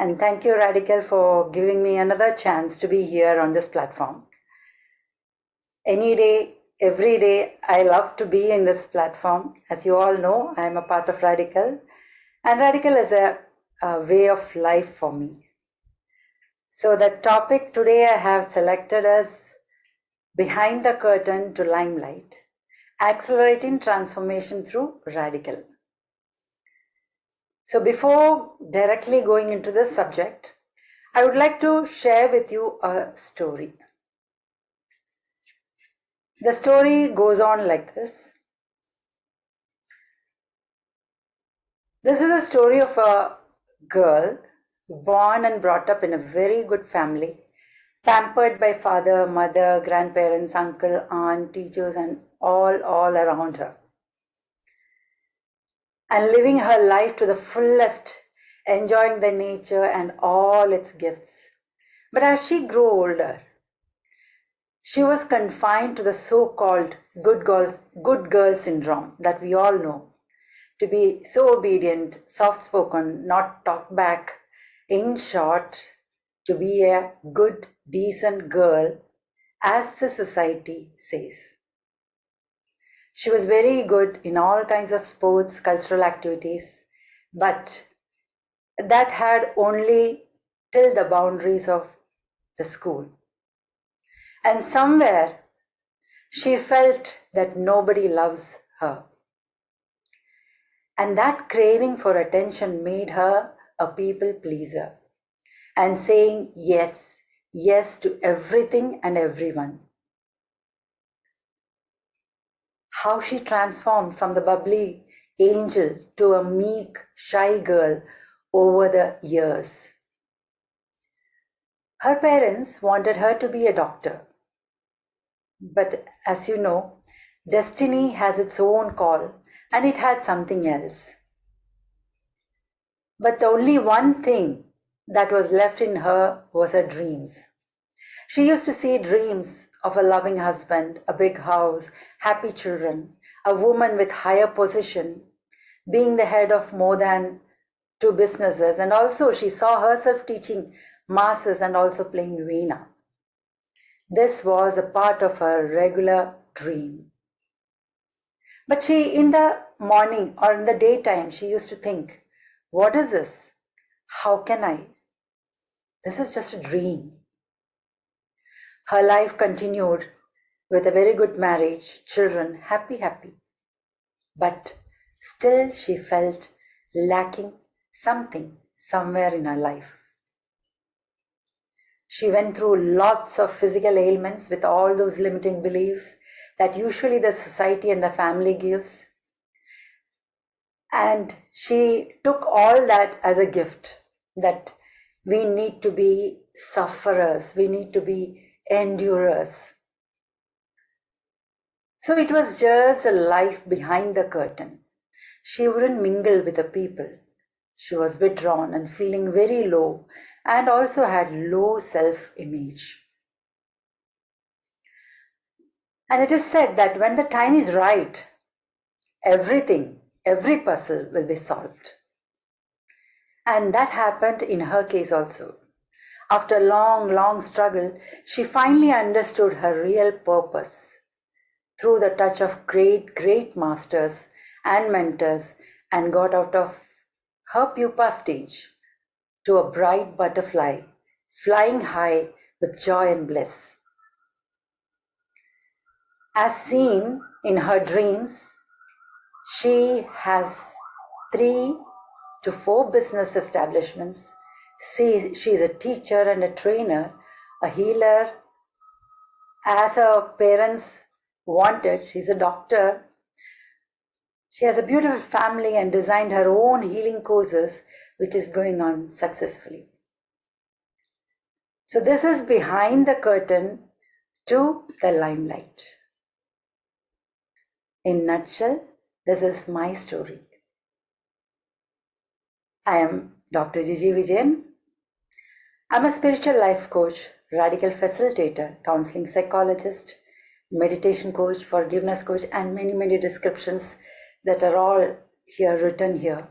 And thank you, Redikall, for giving me another chance to be here on this platform. Any day, every day, I love to be in this platform. As you all know, I am a part of Redikall, and Redikall is a way of life for me. So the topic today I have selected as Behind the Curtain to Limelight, Accelerating Transformation Through Redikall. So before directly going into this subject, I would like to share with you a story. The story goes on like this. This is a story of a girl born and brought up in a very good family, pampered by father, mother, grandparents, uncle, aunt, teachers, and all around her. And living her life to the fullest, enjoying the nature and all its gifts. But as she grew older, she was confined to the so-called good girl syndrome that we all know. To be so obedient, soft-spoken, not talk back. In short, to be a good, decent girl, as the society says. She was very good in all kinds of sports, cultural activities, but that had only till the boundaries of the school. And somewhere she felt that nobody loves her. And that craving for attention made her a people pleaser and saying yes, yes to everything and everyone. How she transformed from the bubbly angel to a meek, shy girl over the years. Her parents wanted her to be a doctor. But as you know, destiny has its own call, and it had something else. But the only one thing that was left in her was her dreams. She used to see dreams of a loving husband, a big house, happy children, a woman with higher position, being the head of more than 2 businesses, and also she saw herself teaching masses and also playing veena. This was a part of her regular dream. But she, in the morning or in the daytime, she used to think, what is this? How can I? This is just a dream. Her life continued with a very good marriage, children, happy. But still she felt lacking something somewhere in her life. She went through lots of physical ailments with all those limiting beliefs that usually the society and the family gives. And she took all that as a gift, that we need to be sufferers, we need to be endurers. So it was just a life behind the curtain. She wouldn't mingle with the people. She was withdrawn and feeling very low, and also had low self-image. And it is said that when the time is right, every puzzle will be solved. And that happened in her case also. After a long struggle, she finally understood her real purpose through the touch of great masters and mentors, and got out of her pupa stage to a bright butterfly, flying high with joy and bliss. As seen in her dreams, she has 3 to 4 business establishments. She's a teacher and a trainer, a healer, as her parents wanted. She's a doctor. She has a beautiful family and designed her own healing courses, which is going on successfully. So this is behind the curtain to the limelight. In a nutshell, this is my story. I am Dr. Jiji Vijayan. I'm a spiritual life coach, Redikall facilitator, counseling psychologist, meditation coach, forgiveness coach, and many descriptions that are all here written here.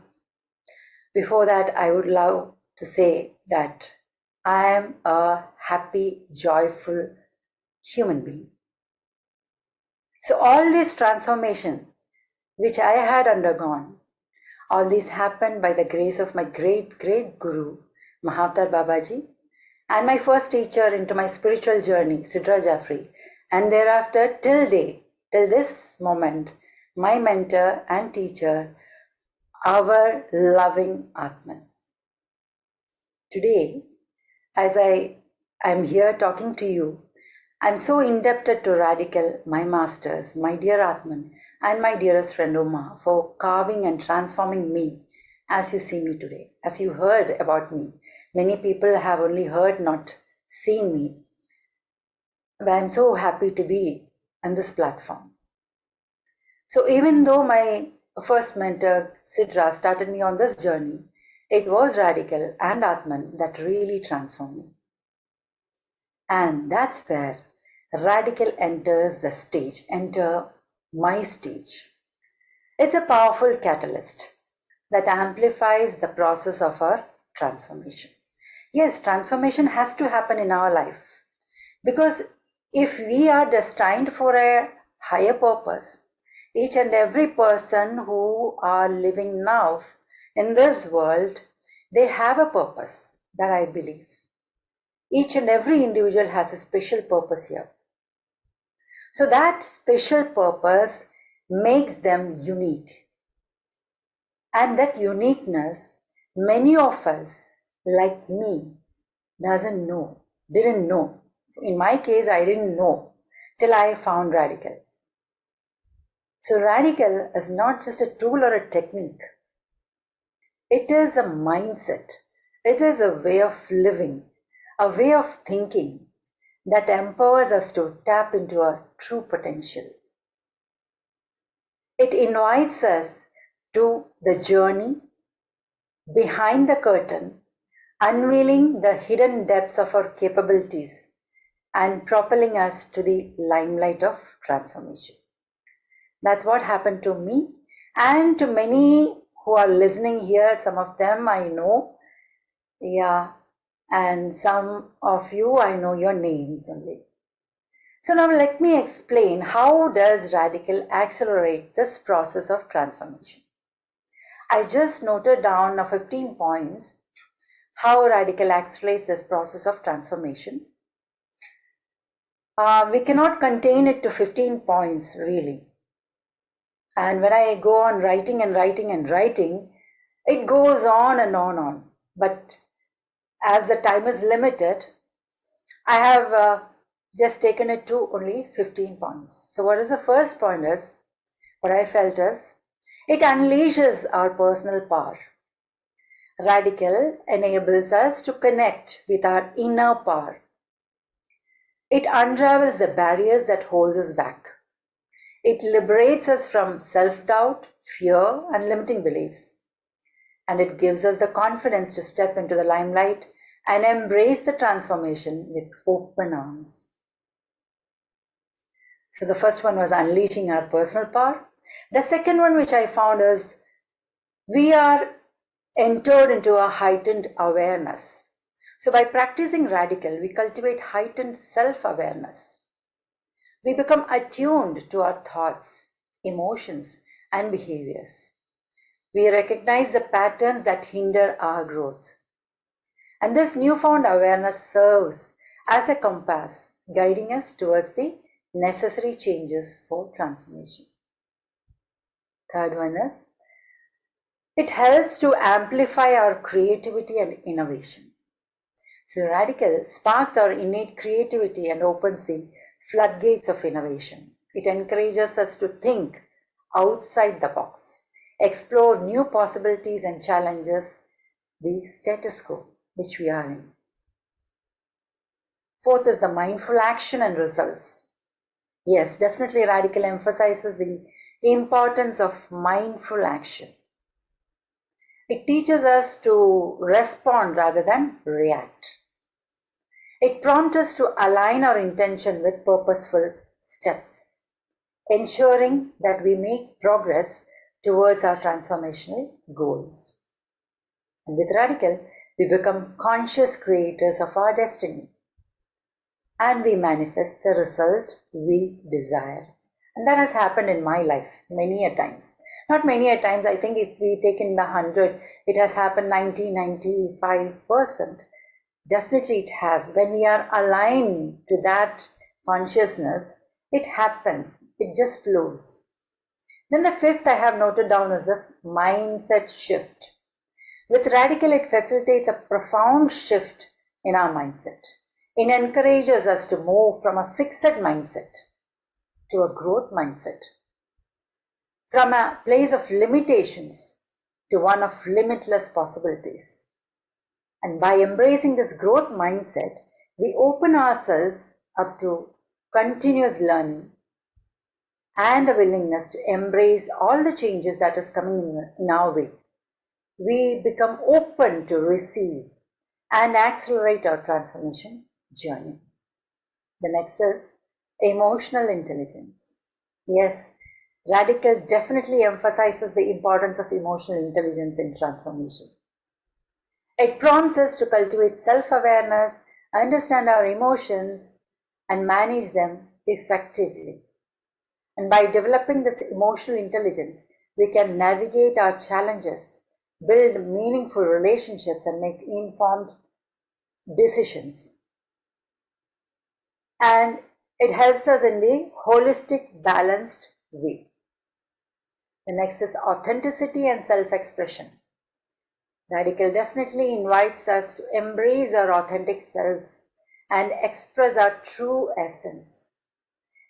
Before that, I would love to say that I am a happy, joyful human being. So all this transformation which I had undergone, all this happened by the grace of my great Guru, Mahavtar Babaji, and my first teacher into my spiritual journey, Sidra Jaffrey, and thereafter till this moment, my mentor and teacher, our loving Aatmn. Today, as I am here talking to you, I'm so indebted to Redikall, my masters, my dear Aatmn, and my dearest friend Uma for carving and transforming me as you see me today, as you heard about me. Many people have only heard, not seen me. But I'm so happy to be on this platform. So even though my first mentor, Sidra, started me on this journey, it was Redikall and Aatmn that really transformed me. And that's where Redikall enters the stage, enter my stage. It's a powerful catalyst that amplifies the process of our transformation. Yes, transformation has to happen in our life, because if we are destined for a higher purpose, each and every person who are living now in this world, they have a purpose, that I believe. Each and every individual has a special purpose here. So that special purpose makes them unique. And that uniqueness, many of us, like me, didn't know. In my case, I didn't know till I found Redikall. So Redikall is not just a tool or a technique. It is a mindset. It is a way of living, a way of thinking that empowers us to tap into our true potential. It invites us to the journey behind the curtain, unveiling the hidden depths of our capabilities and propelling us to the limelight of transformation. That's what happened to me and to many who are listening here. Some of them I know, and some of you I know your names only. So now let me explain how does Redikall accelerate this process of transformation. I just noted down 15 points how Redikall accelerates this process of transformation. We cannot contain it to 15 points really. And when I go on writing, it goes on and on. But as the time is limited, I have just taken it to only 15 points. So what is the first point is, what I felt is, it unleashes our personal power. Redikall enables us to connect with our inner power. It unravels the barriers that hold us back. It liberates us from self-doubt, fear, and limiting beliefs. And it gives us the confidence to step into the limelight and embrace the transformation with open arms. So the first one was unleashing our personal power. The second one which I found is, we are entered into a heightened awareness. So by practicing Redikall, we cultivate heightened self-awareness. We become attuned to our thoughts, emotions, and behaviors. We recognize the patterns that hinder our growth. And this newfound awareness serves as a compass, guiding us towards the necessary changes for transformation. Third one is, it helps to amplify our creativity and innovation. So Redikall sparks our innate creativity and opens the floodgates of innovation. It encourages us to think outside the box, explore new possibilities and challenges the status quo which we are in. Fourth is the mindful action and results. Yes, definitely Redikall emphasizes the importance of mindful action. It teaches us to respond rather than react. It prompts us to align our intention with purposeful steps, ensuring that we make progress towards our transformational goals. And with Redikall, We become conscious creators of our destiny. And we manifest the result we desire. And that has happened in my life many a times. Not many a times, I think if we take in the 100, it has happened 95%. Definitely it has. When we are aligned to that consciousness, it happens. It just flows. Then the fifth I have noted down is this mindset shift. With Redikall, it facilitates a profound shift in our mindset. It encourages us to move from a fixed mindset to a growth mindset, from a place of limitations to one of limitless possibilities. And by embracing this growth mindset, we open ourselves up to continuous learning and a willingness to embrace all the changes that is coming in our way. We become open to receive and accelerate our transformation journey. The next is emotional intelligence. Yes, Redikall definitely emphasizes the importance of emotional intelligence in transformation. It prompts us to cultivate self-awareness, understand our emotions, and manage them effectively. And by developing this emotional intelligence, we can navigate our challenges, build meaningful relationships, and make informed decisions. And it helps us in the holistic, balanced way. The next is authenticity and self-expression. Redikall definitely invites us to embrace our authentic selves and express our true essence.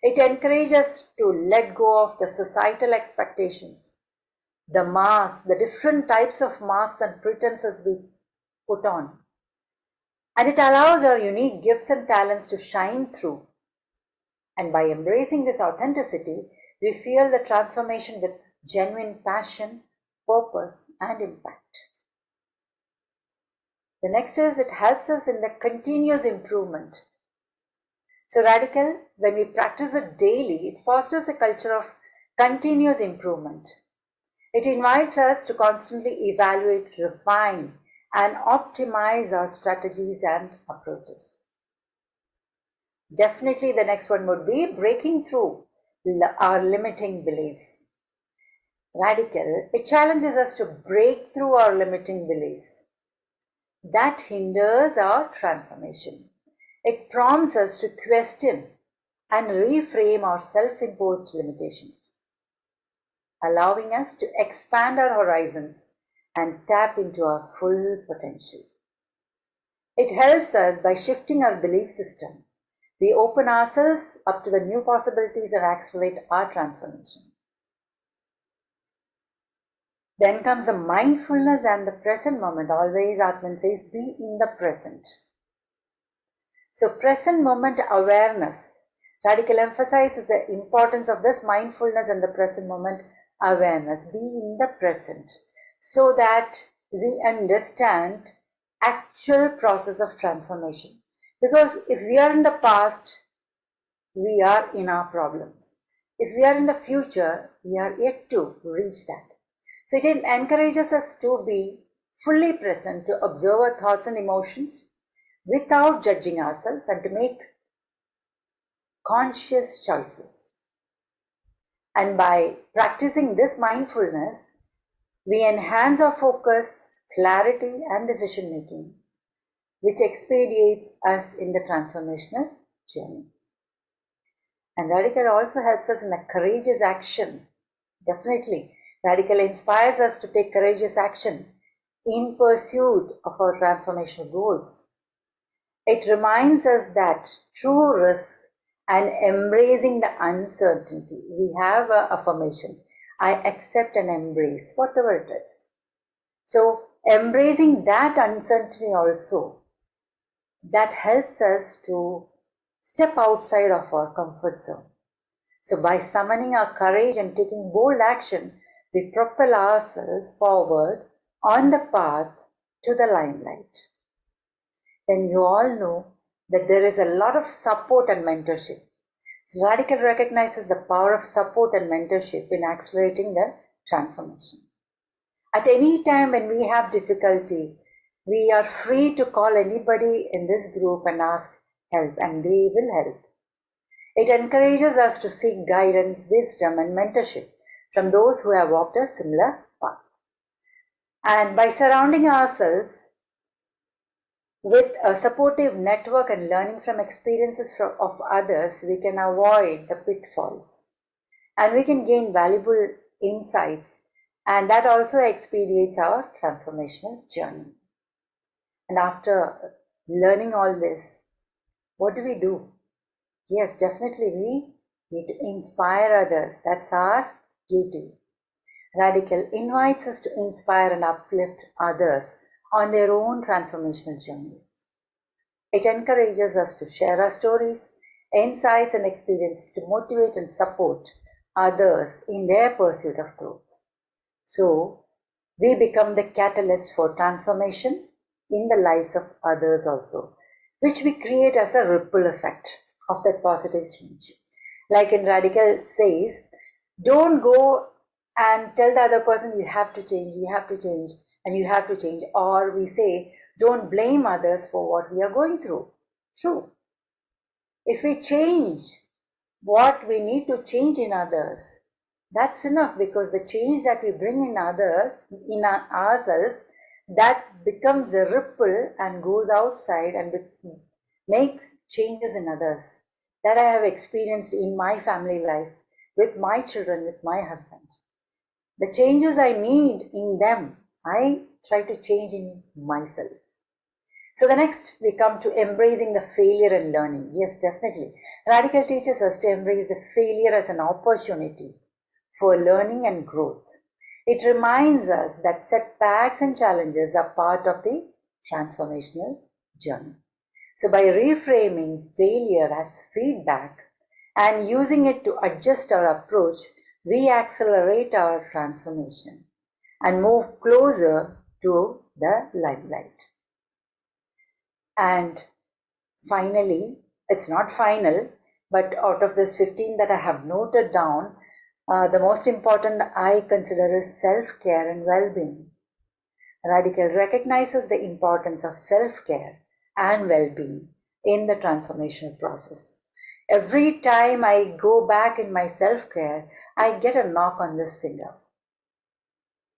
It encourages us to let go of the societal expectations, the masks, the different types of masks and pretenses we put on. And it allows our unique gifts and talents to shine through. And by embracing this authenticity, we feel the transformation with genuine passion, purpose, and impact. The next is it helps us in the continuous improvement. So Redikall, when we practice it daily, it fosters a culture of continuous improvement. It invites us to constantly evaluate, refine, and optimize our strategies and approaches. Definitely the next one would be breaking through our limiting beliefs. Redikall, it challenges us to break through our limiting beliefs that hinders our transformation. It prompts us to question and reframe our self-imposed limitations, allowing us to expand our horizons and tap into our full potential. It helps us by shifting our belief system. We open ourselves up to the new possibilities and accelerate our transformation. Then comes the mindfulness and the present moment. Always Aatmn says, be in the present. So present moment awareness. Redikall emphasizes the importance of this mindfulness and the present moment awareness. Be in the present so that we understand actual process of transformation. Because if we are in the past, we are in our problems. If we are in the future, we are yet to reach that. So it encourages us to be fully present, to observe our thoughts and emotions without judging ourselves and to make conscious choices. And by practicing this mindfulness, we enhance our focus, clarity, and decision making, which expedites us in the transformational journey. And Redikall also helps us in a courageous action. Definitely, Redikall inspires us to take courageous action in pursuit of our transformational goals. It reminds us that true risks and embracing the uncertainty. We have an affirmation. I accept and embrace whatever it is. So embracing that uncertainty also, that helps us to step outside of our comfort zone. So by summoning our courage and taking bold action, we propel ourselves forward on the path to the limelight. Then you all know that there is a lot of support and mentorship. So Redikall recognizes the power of support and mentorship in accelerating the transformation. At any time when we have difficulty, We are free to call anybody in this group and ask help, and they will help. It encourages us to seek guidance, wisdom, and mentorship from those who have walked a similar path. And by surrounding ourselves with a supportive network and learning from experiences of others, we can avoid the pitfalls and we can gain valuable insights, and that also expedites our transformational journey. And after learning all this, what do? Yes, definitely we need to inspire others. That's our duty. Redikall invites us to inspire and uplift others on their own transformational journeys. It encourages us to share our stories, insights, and experiences to motivate and support others in their pursuit of growth. So, we become the catalyst for transformation in the lives of others also, which we create as a ripple effect of that positive change. Like in Redikall says, don't go and tell the other person you have to change, and you have to change. Or we say, don't blame others for what we are going through. True. If we change what we need to change in others, that's enough, because the change that we bring in others, in ourselves, that becomes a ripple and goes outside and makes changes in others. That I have experienced in my family life, with my children, with my husband. The changes I need in them, I try to change in myself. So the next we come to embracing the failure and learning. Yes, definitely. Redikall teaches us to embrace the failure as an opportunity for learning and growth. It reminds us that setbacks and challenges are part of the transformational journey. So by reframing failure as feedback and using it to adjust our approach, we accelerate our transformation and move closer to the limelight. And finally, it's not final, but out of this 15 that I have noted down, the most important I consider is self-care and well-being. Redikall recognizes the importance of self-care and well-being in the transformational process. Every time I go back in my self-care, I get a knock on this finger.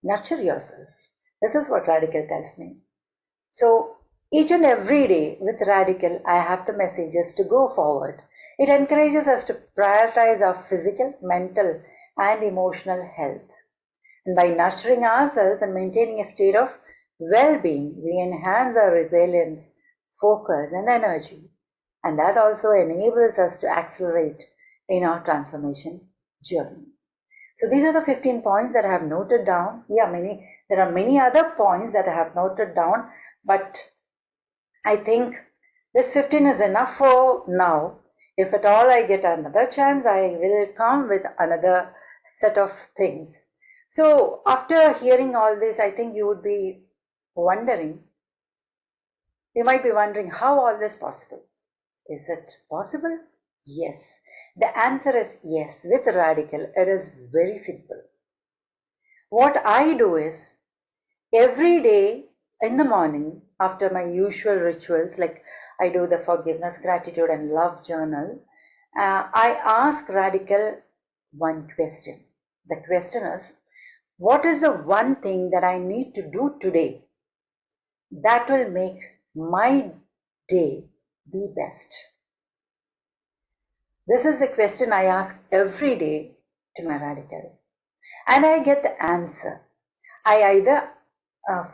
Nurture yourself. This is what Redikall tells me. So each and every day with Redikall, I have the messages to go forward. It encourages us to prioritize our physical, mental, and emotional health. And by nurturing ourselves and maintaining a state of well-being, we enhance our resilience, focus, and energy. And that also enables us to accelerate in our transformation journey. So these are the 15 points that I have noted down. There are many other points that I have noted down, but I think this 15 is enough for now. If at all I get another chance, I will come with another set of things. So after hearing all this, I think you would be wondering, you might be wondering how all this is possible. Is it possible? Yes. The answer is yes. With Redikall, it is very simple. What I do is, every day in the morning, after my usual rituals, like I do the forgiveness, gratitude, and love journal, I ask Redikall one question. The question is, what is the one thing that I need to do today that will make my day the best? This is the question I ask every day to my Redikall. And I get the answer.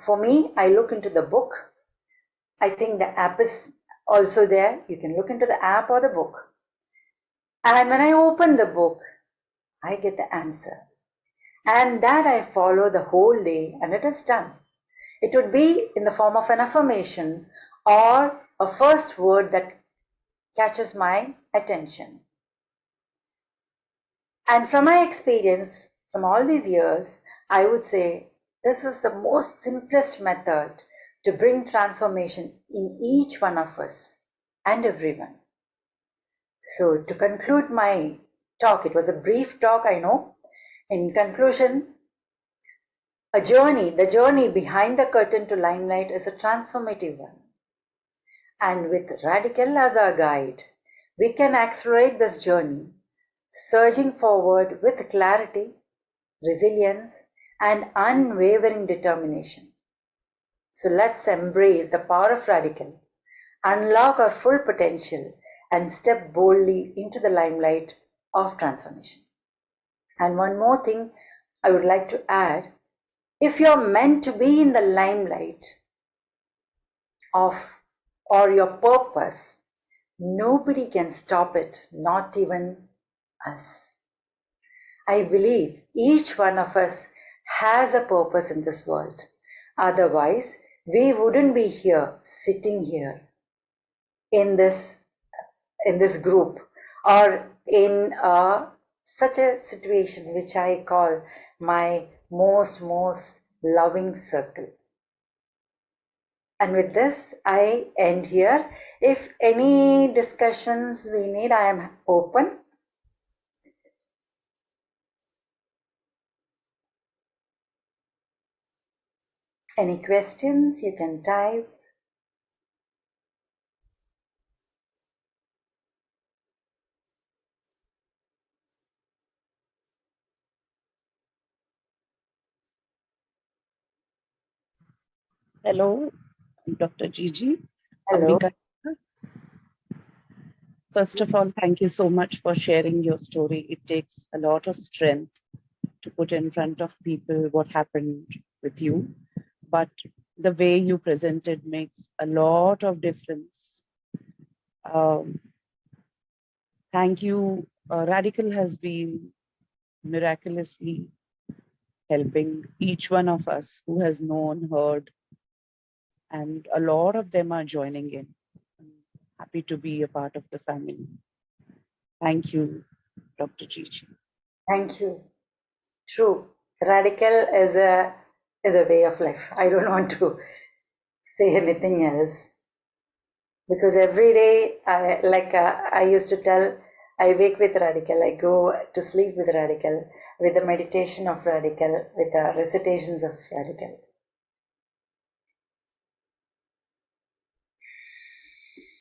For me, I look into the book. I think the app is also there. You can look into the app or the book. And when I open the book, I get the answer. And that I follow the whole day, and it is done. It would be in the form of an affirmation or a first word that catches my attention. And from my experience, from all these years, I would say this is the most simplest method to bring transformation in each one of us and everyone. So to conclude my talk, it was a brief talk, I know. In conclusion, The journey behind the curtain to limelight is a transformative one. And with Redikall as our guide, we can accelerate this journey, surging forward with clarity, resilience, and unwavering determination. So let's embrace the power of Redikall, unlock our full potential, and step boldly into the limelight of transformation. And one more thing I would like to add, if you're meant to be in the limelight of or your purpose, nobody can stop it, not even us. I believe each one of us has a purpose in this world. Otherwise, we wouldn't be here, sitting here in this group, or in such a situation which I call my most loving circle. And with this, I end here. If any discussions we need, I am open. Any questions, you can type. Hello, Dr. Jiji. Hello. Ambika. First of all, thank you so much for sharing your story. It takes a lot of strength to put in front of people what happened with you. But the way you presented makes a lot of difference. Thank you. Redikall has been miraculously helping each one of us who has known, heard, and a lot of them are joining in. I'm happy to be a part of the family. Thank you, Dr. Jiji. Thank you. True. Redikall is a way of life. I don't want to say anything else, because every day, I used to tell, I wake with Redikall, I go to sleep with Redikall, with the meditation of Redikall, with the recitations of Redikall.